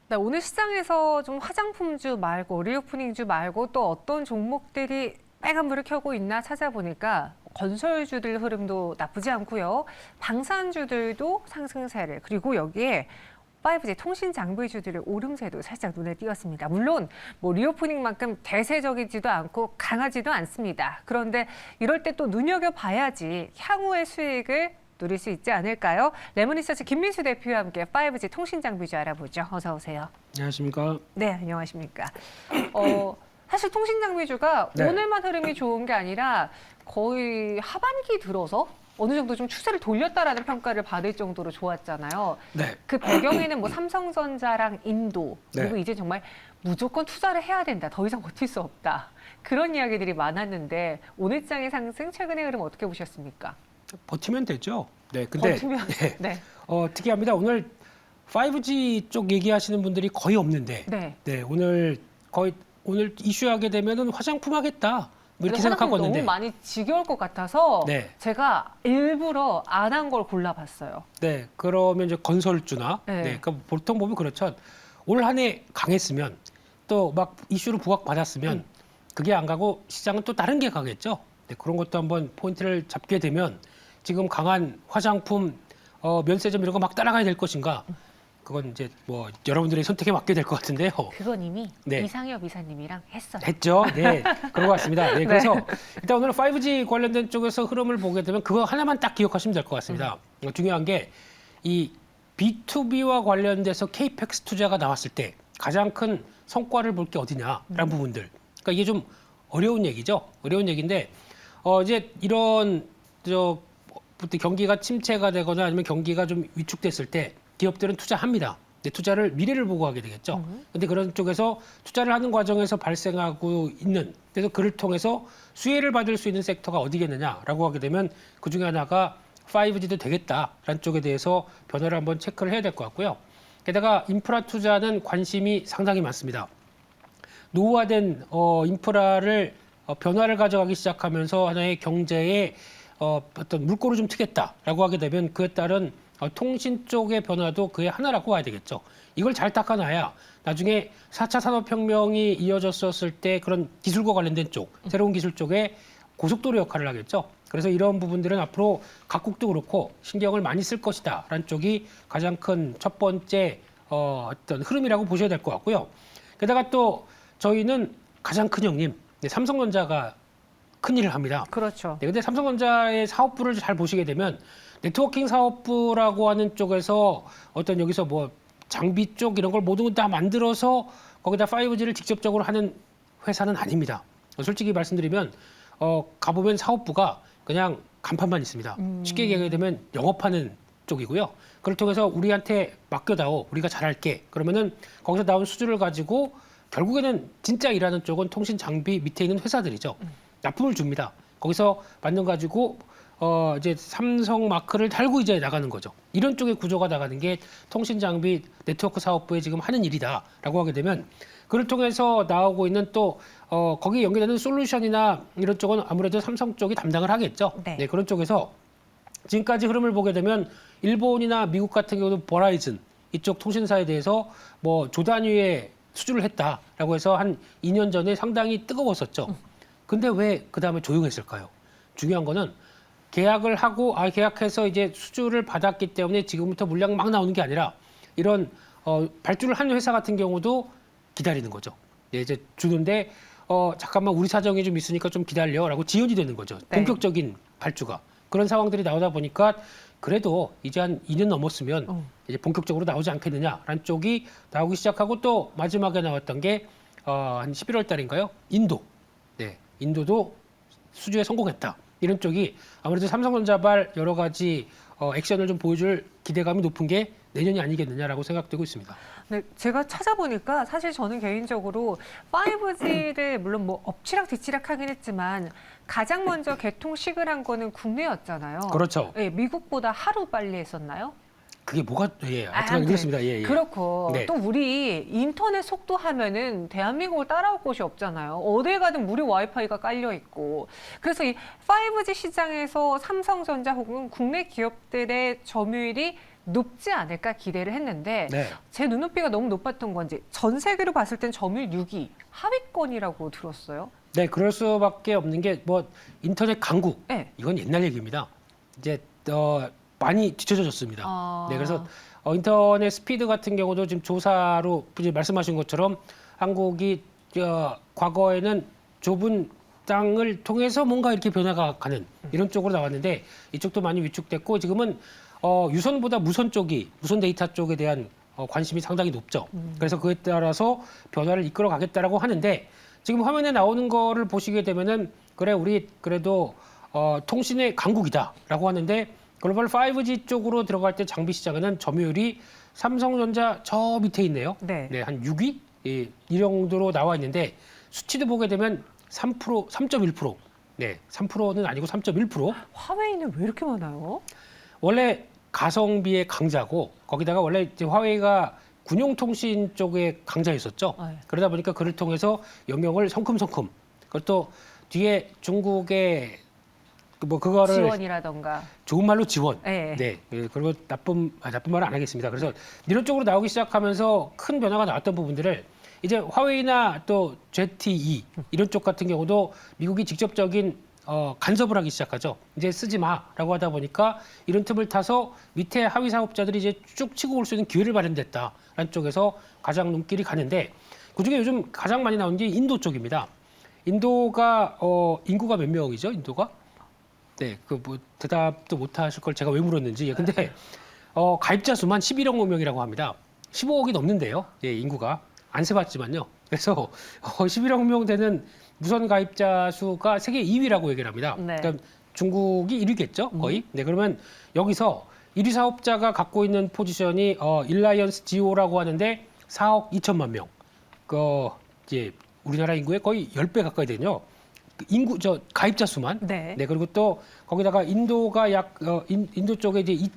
네, 오늘 시장에서 좀 화장품주 말고 리오프닝주 말고 또 어떤 종목들이 빨간불을 켜고 있나 찾아보니까 건설주들 흐름도 나쁘지 않고요. 방산주들도 상승세를 그리고 여기에 5G 통신 장비주들의 오름세도 살짝 눈에 띄었습니다. 물론 뭐 리오프닝만큼 대세적이지도 않고 강하지도 않습니다. 그런데 이럴 때 또 눈여겨봐야지 향후의 수익을 누릴 수 있지 않을까요? 레몬리서치 김민수 대표와 함께 5G 통신 장비주 알아보죠. 어서 오세요. 안녕하십니까? 네, 안녕하십니까. 사실 통신 장비주가 네. 오늘만 흐름이 좋은 게 아니라 거의 하반기 들어서 어느 정도 좀 추세를 돌렸다라는 평가를 받을 정도로 좋았잖아요. 네. 그 배경에는 뭐 삼성전자랑 인도 그리고 네. 이제 정말 무조건 투자를 해야 된다. 더 이상 버틸 수 없다. 그런 이야기들이 많았는데 오늘 장의 상승 최근의 흐름 어떻게 보셨습니까? 버티면 되죠. 네, 근데 버티면 네. 네. 특이합니다. 오늘 5G 쪽 얘기하시는 분들이 거의 없는데, 네. 오늘 이슈하게 되면은 화장품 하겠다. 뭐 이렇게 화장품이 생각하고 있는데, 너무 많이 지겨울 것 같아서 네. 제가 일부러 안 한 걸 골라봤어요. 네, 그러면 이제 건설주나, 네. 그러니까 보통 보면 그렇죠. 올 한 해 강했으면 또 막 이슈로 부각받았으면 그게 안 가고 시장은 또 다른 게 가겠죠. 네, 그런 것도 한번 포인트를 잡게 되면 지금 강한 화장품, 면세점 이런 거 막 따라가야 될 것인가? 그건 이제 뭐 여러분들의 선택에 맡게 될 것 같은데요. 그건 이미 네. 이상엽 이사님이랑 했어요. 했죠. 네, 그런 것 같습니다. 네, 그래서 일단 오늘은 5G 관련된 쪽에서 흐름을 보게 되면 그거 하나만 딱 기억하시면 될 것 같습니다. 중요한 게 이 B2B와 관련돼서 KPEX 투자가 나왔을 때 가장 큰 성과를 볼 게 어디냐라는 부분들. 그러니까 이게 좀 어려운 얘기죠. 어려운 얘기인데 이제 이런 부터 경기가 침체가 되거나 아니면 경기가 좀 위축됐을 때 기업들은 투자합니다. 근데 투자를 미래를 보고 하게 되겠죠. 근데 그런 쪽에서 투자를 하는 과정에서 발생하고 있는 그래서 그를 통해서 수혜를 받을 수 있는 섹터가 어디겠느냐라고 하게 되면 그 중에 하나가 5G도 되겠다라는 쪽에 대해서 변화를 한번 체크를 해야 될 것 같고요. 게다가 인프라 투자는 관심이 상당히 많습니다. 노후화된 인프라를 변화를 가져가기 시작하면서 하나의 경제의 어떤 물꼬를 좀 트겠다라고 하게 되면 그에 따른 통신 쪽의 변화도 그의 하나라고 봐야 되겠죠. 이걸 잘 닦아놔야 나중에 4차 산업혁명이 이어졌었을 때 그런 기술과 관련된 쪽, 새로운 기술 쪽에 고속도로 역할을 하겠죠. 그래서 이런 부분들은 앞으로 각국도 그렇고 신경을 많이 쓸 것이다라는 쪽이 가장 큰 첫 번째 어떤 흐름이라고 보셔야 될 것 같고요. 게다가 또 저희는 가장 큰 형님, 삼성전자가 큰 일을 합니다. 그렇죠. 네, 근데 삼성전자의 사업부를 잘 보시게 되면 네트워킹 사업부라고 하는 쪽에서 어떤 여기서 뭐 장비 쪽 이런 걸 모든 다 만들어서 거기다 5G를 직접적으로 하는 회사는 아닙니다. 솔직히 말씀드리면 가보면 사업부가 그냥 간판만 있습니다. 쉽게 얘기하게 되면 영업하는 쪽이고요. 그걸 통해서 우리한테 맡겨다오, 우리가 잘할게. 그러면은 거기서 나온 수주를 가지고 결국에는 진짜 일하는 쪽은 통신 장비 밑에 있는 회사들이죠. 납품을 줍니다. 거기서 만든 가지고 이제 삼성 마크를 달고 이제 나가는 거죠. 이런 쪽의 구조가 나가는 게 통신 장비 네트워크 사업부에 지금 하는 일이다라고 하게 되면 그를 통해서 나오고 있는 또 거기에 연계되는 솔루션이나 이런 쪽은 아무래도 삼성 쪽이 담당을 하겠죠. 네. 네, 그런 쪽에서 지금까지 흐름을 보게 되면 일본이나 미국 같은 경우도 버라이즌 이쪽 통신사에 대해서 뭐 조 단위의 수주를 했다라고 해서 한 2년 전에 상당히 뜨거웠었죠. 근데 왜 그 다음에 조용했을까요? 중요한 거는 계약을 하고 계약해서 이제 수주를 받았기 때문에 지금부터 물량 막 나오는 게 아니라 이런 발주를 한 회사 같은 경우도 기다리는 거죠. 네, 이제 주는데 잠깐만 우리 사정이 좀 있으니까 좀 기다려라고 지연이 되는 거죠. 네. 본격적인 발주가 그런 상황들이 나오다 보니까 그래도 이제 한 2년 넘었으면 이제 본격적으로 나오지 않겠느냐라는 쪽이 나오기 시작하고 또 마지막에 나왔던 게 한 11월 달인가요? 인도. 네, 인도도 수주에 성공했다. 이런 쪽이 아무래도 삼성전자발 여러 가지 액션을 좀 보여줄 기대감이 높은 게 내년이 아니겠느냐라고 생각되고 있습니다. 네, 제가 찾아보니까 사실 저는 개인적으로 5G를 물론 뭐 엎치락뒤치락 하긴 했지만 가장 먼저 개통식을 한 거는 국내였잖아요. 그렇죠. 네, 미국보다 하루 빨리 했었나요? 그게 뭐가 하여튼 아무튼 그렇습니다. 예, 예. 그렇고 네. 또 우리 인터넷 속도 하면은 대한민국을 따라올 곳이 없잖아요. 어딜 가든 무료 와이파이가 깔려 있고. 그래서 이 5G 시장에서 삼성전자 혹은 국내 기업들의 점유율이 높지 않을까 기대를 했는데 네. 제 눈높이가 너무 높았던 건지 전 세계로 봤을 땐 점유율 6위, 하위권이라고 들었어요. 네, 그럴 수밖에 없는 게 뭐 인터넷 강국 네. 이건 옛날 얘기입니다. 이제 많이 뒤쳐졌습니다. 아. 네, 그래서 인터넷 스피드 같은 경우도 지금 조사로 이제 말씀하신 것처럼 한국이 과거에는 좁은 땅을 통해서 뭔가 이렇게 변화가 가는 이런 쪽으로 나왔는데 이쪽도 많이 위축됐고 지금은 유선보다 무선 데이터 쪽에 대한 관심이 상당히 높죠. 그래서 그에 따라서 변화를 이끌어 가겠다라고 하는데 지금 화면에 나오는 거를 보시게 되면은 그래 우리 그래도 통신의 강국이다라고 하는데 글로벌 5G 쪽으로 들어갈 때 장비 시장에는 점유율이 삼성전자 저 밑에 있네요. 네. 네, 한 6위 이 정도로 나와 있는데 수치도 보게 되면 3%, 3.1%. 네, 3%는 아니고 3.1%. 화웨이는 왜 이렇게 많아요? 원래 가성비의 강자고 거기다가 원래 이제 화웨이가 군용통신 쪽에 강자였었죠. 네. 그러다 보니까 그를 통해서 영역을 성큼성큼 그것도 뒤에 중국의 뭐 그거를 지원이라던가. 좋은 말로 지원. 네. 네. 그리고 나쁜 말은 안 하겠습니다. 그래서 이런 쪽으로 나오기 시작하면서 큰 변화가 나왔던 부분들을 이제 화웨이나 또 ZTE 이런 쪽 같은 경우도 미국이 직접적인 간섭을 하기 시작하죠. 이제 쓰지 마라고 하다 보니까 이런 틈을 타서 밑에 하위 사업자들이 이제 쭉 치고 올 수 있는 기회를 마련됐다라는 쪽에서 가장 눈길이 가는데 그중에 요즘 가장 많이 나오는 게 인도 쪽입니다. 인도가 인구가 몇 명이죠? 인도가? 네, 그 뭐 대답도 못 하실 걸 제가 왜 물었는지. 근데 가입자 수만 11억 명이라고 합니다. 15억이 넘는데요. 예, 인구가 안 세봤지만요. 그래서 11억 명 되는 무선 가입자 수가 세계 2위라고 얘기를 합니다. 네. 그러니까 중국이 1위겠죠, 거의. 네, 그러면 여기서 1위 사업자가 갖고 있는 포지션이 일라이언스 지오라고 하는데 4억 2천만 명. 이제 우리나라 인구의 거의 10배 가까이 되죠. 인구 가입자 수만. 네. 네, 그리고 또 거기다가 인도가 인도 쪽에 이제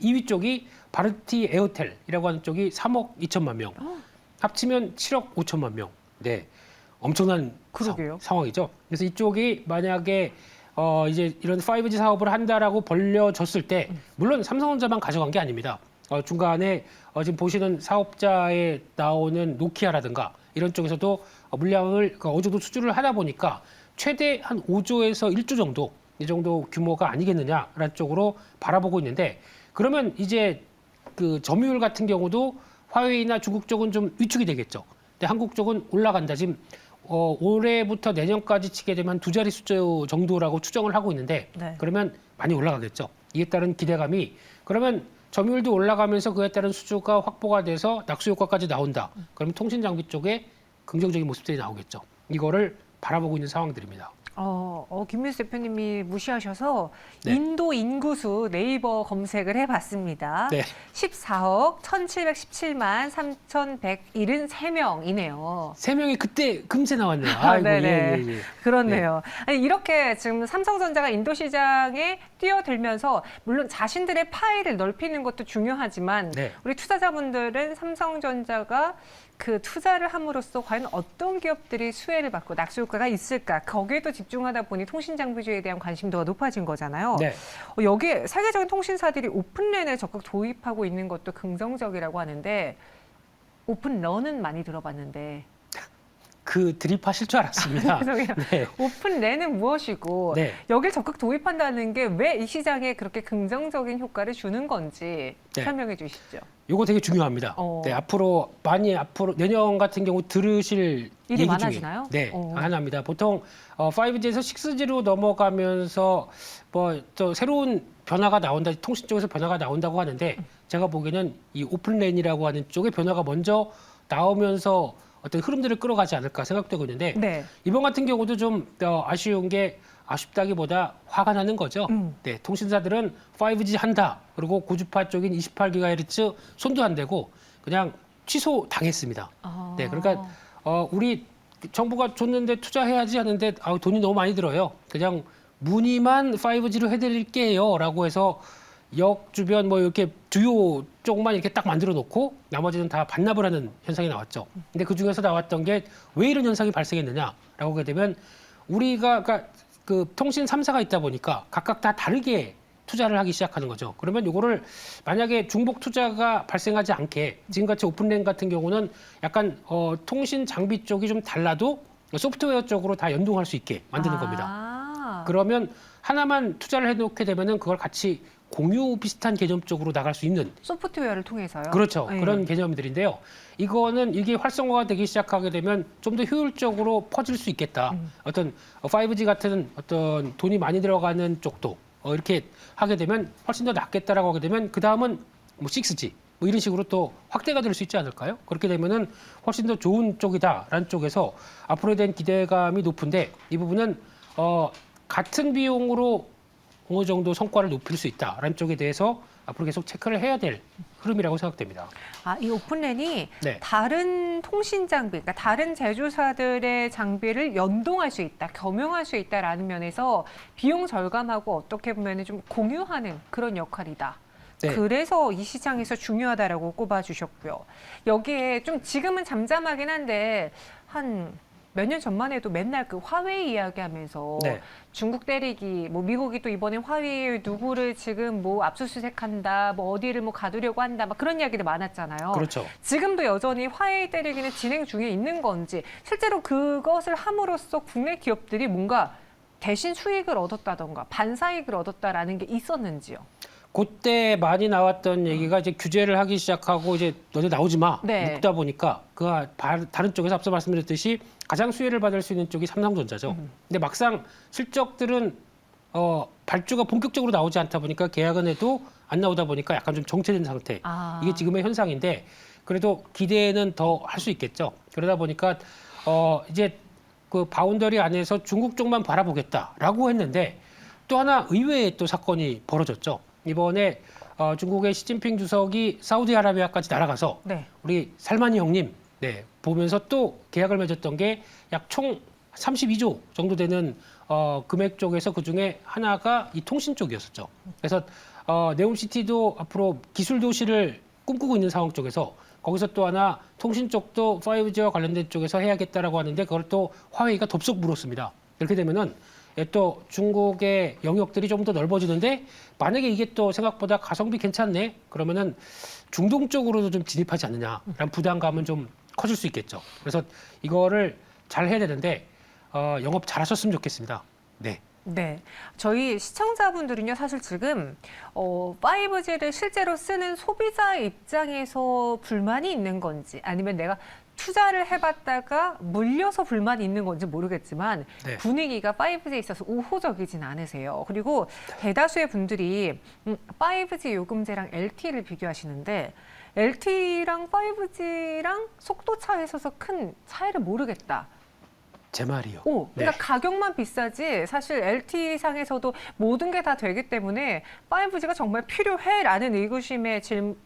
2위 쪽이 바르티 에어텔이라고 하는 쪽이 3억 2천만 명. 합치면 7억 5천만 명. 네. 엄청난 그러게요. 상황이죠. 그래서 이쪽이 만약에 이제 이런 5G 사업을 한다라고 벌려졌을 때 물론 삼성전자만 가져간 게 아닙니다. 중간에 지금 보시는 사업자에 나오는 노키아라든가 이런 쪽에서도 물량을 어느 정도 수주를 하다 보니까 최대 한 5조에서 1조 정도 이 정도 규모가 아니겠느냐라는 쪽으로 바라보고 있는데 그러면 이제 그 점유율 같은 경우도 화웨이나 중국 쪽은 좀 위축이 되겠죠. 근데 한국 쪽은 올라간다. 지금 올해부터 내년까지 치게 되면 두 자리 숫자 정도라고 추정을 하고 있는데 네. 그러면 많이 올라가겠죠. 이에 따른 기대감이 그러면 점유율도 올라가면서 그에 따른 수주가 확보가 돼서 낙수 효과까지 나온다. 그러면 통신 장비 쪽에 긍정적인 모습들이 나오겠죠. 이거를 바라보고 있는 상황들입니다. 김민수 대표님이 무시하셔서 네. 인도 인구수 네이버 검색을 해봤습니다. 네. 14억 1,717만 3,173명이네요. 세 명이 그때 금세 나왔네요. 아, 아이고, 네네. 예. 그렇네요. 아니, 이렇게 지금 삼성전자가 인도 시장에 뛰어들면서 물론 자신들의 파일을 넓히는 것도 중요하지만 네. 우리 투자자분들은 삼성전자가 그 투자를 함으로써 과연 어떤 기업들이 수혜를 받고 낙수 효과가 있을까 거기에도 집중하다 보니 통신장비주에 대한 관심도가 높아진 거잖아요. 네. 여기에 세계적인 통신사들이 오픈랜을 적극 도입하고 있는 것도 긍정적이라고 하는데 오픈런은 많이 들어봤는데 그 드립하실 줄 알았습니다. 죄송해요. 네. 오픈랜은 무엇이고 네. 여길 적극 도입한다는 게 왜 이 시장에 그렇게 긍정적인 효과를 주는 건지 네. 설명해 주시죠. 요거 되게 중요합니다. 네, 앞으로 내년 같은 경우 들으실 일이 얘기 많아지나요? 중에 하나입니다. 보통 5G에서 6G로 넘어가면서 뭐 또 새로운 변화가 나온다, 통신 쪽에서 변화가 나온다고 하는데 제가 보기에는 이 오픈랜이라고 하는 쪽의 변화가 먼저 나오면서 어떤 흐름들을 끌어가지 않을까 생각되고 있는데 네. 이번 같은 경우도 좀 아쉬운 게 아쉽다기보다 화가 나는 거죠. 네, 통신사들은 5G 한다. 그리고 고주파 쪽인 28GHz 손도 안 대고 그냥 취소 당했습니다. 네, 그러니까 우리 정부가 줬는데 투자해야지 하는데 돈이 너무 많이 들어요. 그냥 문의만 5G로 해드릴게요라고 해서 역 주변 뭐 이렇게 주요 쪽만 이렇게 딱 만들어 놓고 나머지는 다 반납을 하는 현상이 나왔죠. 근데 그 중에서 나왔던 게 왜 이런 현상이 발생했느냐라고 하게 되면 우리가 그러니까 그 통신 3사가 있다 보니까 각각 다 다르게 투자를 하기 시작하는 거죠. 그러면 이거를 만약에 중복 투자가 발생하지 않게 지금같이 오픈랜 같은 경우는 약간 통신 장비 쪽이 좀 달라도 소프트웨어 쪽으로 다 연동할 수 있게 만드는 겁니다. 그러면 하나만 투자를 해놓게 되면은 그걸 같이 공유 비슷한 개념 쪽으로 나갈 수 있는 소프트웨어를 통해서요. 그렇죠. 네. 그런 개념들인데요. 이거는 이게 활성화가 되기 시작하게 되면 좀 더 효율적으로 퍼질 수 있겠다. 어떤 5G 같은 어떤 돈이 많이 들어가는 쪽도 이렇게 하게 되면 훨씬 더 낫겠다라고 하게 되면 그 다음은 뭐 6G 뭐 이런 식으로 또 확대가 될 수 있지 않을까요? 그렇게 되면은 훨씬 더 좋은 쪽이다라는 쪽에서 앞으로에 대한 기대감이 높은데 이 부분은 같은 비용으로 어느 정도 성과를 높일 수 있다라는 쪽에 대해서 앞으로 계속 체크를 해야 될 흐름이라고 생각됩니다. 이 오픈랜이 네. 다른 통신 장비, 그러니까 다른 제조사들의 장비를 연동할 수 있다, 겸용할 수 있다라는 면에서 비용 절감하고 어떻게 보면 좀 공유하는 그런 역할이다. 네. 그래서 이 시장에서 중요하다라고 꼽아주셨고요. 여기에 좀 지금은 잠잠하긴 한데 한 몇 년 전만 해도 맨날 그 화웨이 이야기하면서 네. 중국 때리기, 뭐 미국이 또 이번에 화웨이 누구를 지금 뭐 압수수색한다, 뭐 어디를 뭐 가두려고 한다, 막 그런 이야기들 많았잖아요. 그렇죠. 지금도 여전히 화웨이 때리기는 진행 중에 있는 건지, 실제로 그것을 함으로써 국내 기업들이 뭔가 대신 수익을 얻었다던가 반사익을 얻었다라는 게 있었는지요? 그때 많이 나왔던 얘기가 이제 규제를 하기 시작하고 이제 너네 나오지 마 네. 묶다 보니까 다른 쪽에서 앞서 말씀드렸듯이 가장 수혜를 받을 수 있는 쪽이 삼성전자죠. 근데 막상 실적들은 발주가 본격적으로 나오지 않다 보니까 계약은 해도 안 나오다 보니까 약간 좀 정체된 상태. 이게 지금의 현상인데 그래도 기대는 더 할 수 있겠죠. 그러다 보니까 이제 그 바운더리 안에서 중국 쪽만 바라보겠다라고 했는데 또 하나 의외의 또 사건이 벌어졌죠. 이번에 중국의 시진핑 주석이 사우디아라비아까지 날아가서 네. 우리 살마니 형님 보면서 또 계약을 맺었던 게 약 총 32조 정도 되는 금액 쪽에서 그중에 하나가 이 통신 쪽이었었죠. 그래서 네옴시티도 앞으로 기술 도시를 꿈꾸고 있는 상황 쪽에서 거기서 또 하나 통신 쪽도 5G와 관련된 쪽에서 해야겠다라고 하는데 그걸 또 화웨이가 덥석 물었습니다. 이렇게 되면은 또 중국의 영역들이 좀 더 넓어지는데 만약에 이게 또 생각보다 가성비 괜찮네 그러면은 중동 쪽으로도 좀 진입하지 않느냐라는 부담감은 좀 커질 수 있겠죠. 그래서 이거를 잘 해야 되는데 영업 잘하셨으면 좋겠습니다. 네. 네, 저희 시청자분들은요, 사실 지금 5G를 실제로 쓰는 소비자 입장에서 불만이 있는 건지 아니면 내가 투자를 해봤다가 물려서 불만이 있는 건지 모르겠지만 네. 분위기가 5G에 있어서 우호적이진 않으세요. 그리고 대다수의 분들이 5G 요금제랑 LTE를 비교하시는데 LTE랑 5G랑 속도 차이에 있어서 큰 차이를 모르겠다. 제 말이요. 그러니까 가격만 비싸지 사실 LTE 상에서도 모든 게 다 되기 때문에 5G가 정말 필요해라는 의구심의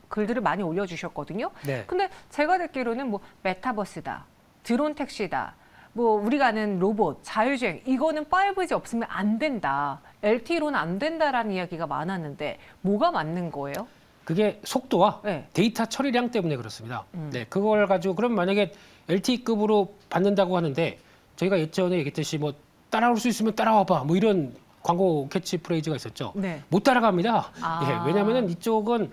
글들을 많이 올려주셨거든요. 네. 근데 제가 듣기로는 뭐 메타버스다, 드론 택시다, 뭐 우리가 아는 로봇, 자율주행 이거는 5G 없으면 안 된다. LTE로는 안 된다라는 이야기가 많았는데 뭐가 맞는 거예요? 그게 속도와 네. 데이터 처리량 때문에 그렇습니다. 네, 그걸 가지고 그럼 만약에 LTE급으로 받는다고 하는데 저희가 예전에 얘기했듯이 뭐 따라올 수 있으면 따라와봐 뭐 이런 광고 캐치프레이즈가 있었죠. 네. 못 따라갑니다. 아. 왜냐하면은 이쪽은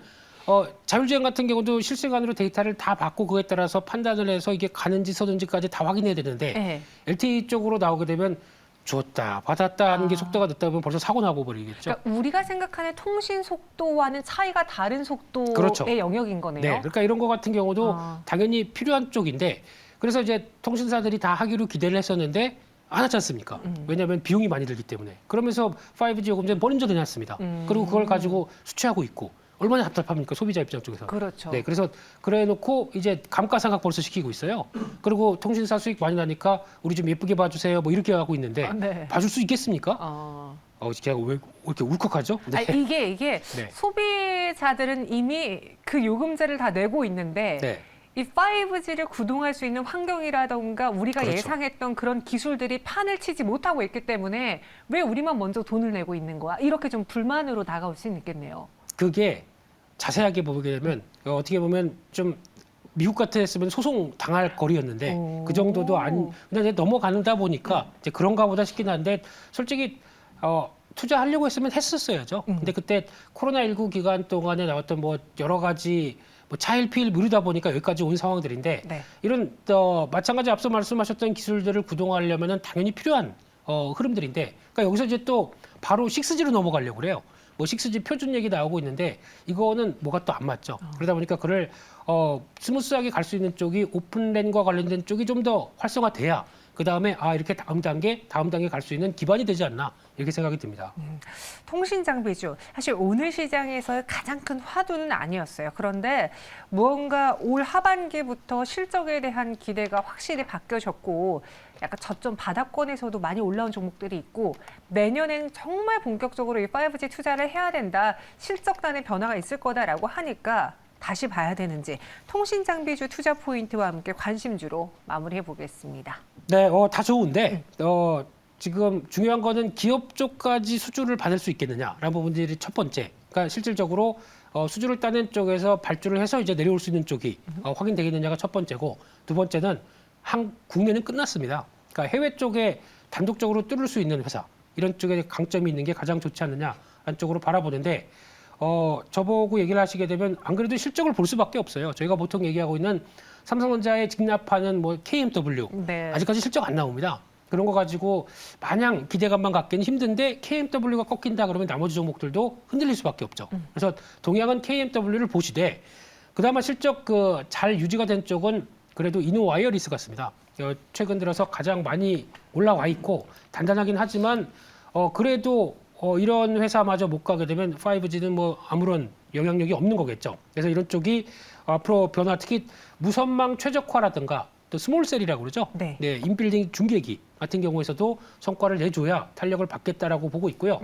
자율주행 같은 경우도 실시간으로 데이터를 다 받고 그에 따라서 판단을 해서 이게 가는지 서든지까지 다 확인해야 되는데 네. LTE 쪽으로 나오게 되면 줬다 받았다 하는 게 속도가 늦다 보면 벌써 사고 나고 버리겠죠. 그러니까 우리가 생각하는 통신 속도와는 차이가 다른 속도의 그렇죠. 영역인 거네요. 네, 그러니까 이런 거 같은 경우도 당연히 필요한 쪽인데 그래서 이제 통신사들이 다 하기로 기대를 했었는데 안 하지 않습니까? 왜냐하면 비용이 많이 들기 때문에. 그러면서 5G 요금제 먼저 내놨습니다. 그리고 그걸 가지고 수취하고 있고 얼마나 답답합니까? 소비자 입장 쪽에서. 그렇죠. 네, 그래서 그래놓고 이제 감가상각 벌써 시키고 있어요. 그리고 통신사 수익 많이 나니까 우리 좀 예쁘게 봐주세요. 뭐 이렇게 하고 있는데 네. 봐줄 수 있겠습니까? 제가 왜 이렇게 울컥하죠? 네. 아니, 이게 네. 소비자들은 이미 그 요금제를 다 내고 있는데 네. 이 5G를 구동할 수 있는 환경이라던가 우리가 그렇죠. 예상했던 그런 기술들이 판을 치지 못하고 있기 때문에 왜 우리만 먼저 돈을 내고 있는 거야? 이렇게 좀 불만으로 다가올 수 있겠네요. 그게 자세하게 보게 되면 어떻게 보면 좀 미국 같았으면 소송 당할 거리였는데 그 정도도 그냥 이제 넘어가는다 보니까 이제 그런가 보다 싶긴 한데 솔직히 투자하려고 했으면 했었어야죠. 근데 그때 코로나19 기간 동안에 나왔던 뭐 여러 가지 뭐 차일피일 미루다 보니까 여기까지 온 상황들인데 네. 이런 마찬가지 앞서 말씀하셨던 기술들을 구동하려면은 당연히 필요한 흐름들인데, 그러니까 여기서 이제 또 바로 6G로 넘어가려고 그래요. 뭐 6G 표준 얘기 나오고 있는데 이거는 뭐가 또 안 맞죠. 그러다 보니까 그를 스무스하게 갈 수 있는 쪽이 오픈랜과 관련된 쪽이 좀 더 활성화돼야 그 다음에 이렇게 다음 단계 갈 수 있는 기반이 되지 않나 이렇게 생각이 듭니다. 통신 장비주 사실 오늘 시장에서의 가장 큰 화두는 아니었어요. 그런데 무언가 올 하반기부터 실적에 대한 기대가 확실히 바뀌어졌고 약간 저점 바닥권에서도 많이 올라온 종목들이 있고 내년에는 정말 본격적으로 이 5G 투자를 해야 된다. 실적단의 변화가 있을 거다라고 하니까 다시 봐야 되는지 통신 장비주 투자 포인트와 함께 관심주로 마무리해 보겠습니다. 네, 다 좋은데 지금 중요한 거는 기업 쪽까지 수주를 받을 수 있겠느냐라는 부분들이 첫 번째. 그러니까 실질적으로 수주를 따낸 쪽에서 발주를 해서 이제 내려올 수 있는 쪽이 확인되겠느냐가 첫 번째고, 두 번째는 국내는 끝났습니다. 그러니까 해외 쪽에 단독적으로 뚫을 수 있는 회사, 이런 쪽에 강점이 있는 게 가장 좋지 않느냐라는 쪽으로 바라보는데, 저보고 얘기를 하시게 되면 안 그래도 실적을 볼 수밖에 없어요. 저희가 보통 얘기하고 있는 삼성전자에 직납하는 뭐 KMW 네. 아직까지 실적 안 나옵니다. 그런 거 가지고 마냥 기대감만 갖기는 힘든데 KMW가 꺾인다 그러면 나머지 종목들도 흔들릴 수밖에 없죠. 그래서 동양은 KMW를 보시되 그나마 실적 잘 유지가 된 쪽은 그래도 이노와이어리스 같습니다. 최근 들어서 가장 많이 올라와 있고 단단하긴 하지만 그래도 이런 회사마저 못 가게 되면 5G는 뭐 아무런 영향력이 없는 거겠죠. 그래서 이런 쪽이 앞으로 변화, 특히 무선망 최적화라든가 또 스몰셀이라고 그러죠. 네. 인빌딩 중계기 같은 경우에서도 성과를 내줘야 탄력을 받겠다라고 보고 있고요.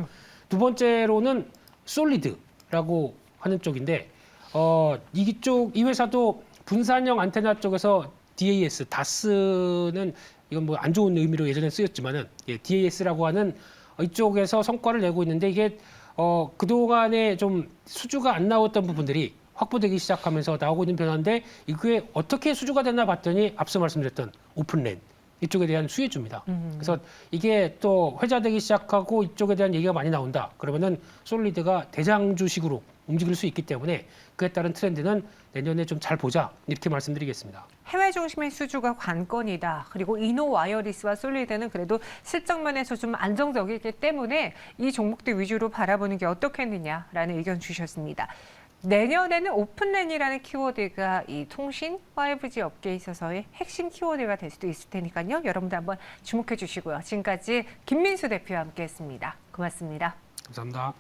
두 번째로는 솔리드라고 하는 쪽인데 이 회사도 분산형 안테나 쪽에서 DAS, 다스는 이건 뭐 안 좋은 의미로 예전에 쓰였지만은 DAS라고 하는 이쪽에서 성과를 내고 있는데 이게 그동안에 좀 수주가 안 나왔던 부분들이 확보되기 시작하면서 나오고 있는 변화인데 이게 어떻게 수주가 됐나 봤더니 앞서 말씀드렸던 오픈랜 이쪽에 대한 수혜주입니다. 그래서 이게 또 회자되기 시작하고 이쪽에 대한 얘기가 많이 나온다. 그러면은 솔리드가 대장주식으로 움직일 수 있기 때문에 그에 따른 트렌드는 내년에 좀 잘 보자 이렇게 말씀드리겠습니다. 해외 중심의 수주가 관건이다. 그리고 이노와이어리스와 솔리드는 그래도 실적 면에서 좀 안정적이기 때문에 이 종목들 위주로 바라보는 게 어떻겠느냐라는 의견 주셨습니다. 내년에는 오픈랜이라는 키워드가 이 통신 5G 업계에 있어서의 핵심 키워드가 될 수도 있을 테니까요. 여러분들 한번 주목해 주시고요. 지금까지 김민수 대표와 함께했습니다. 고맙습니다. 감사합니다.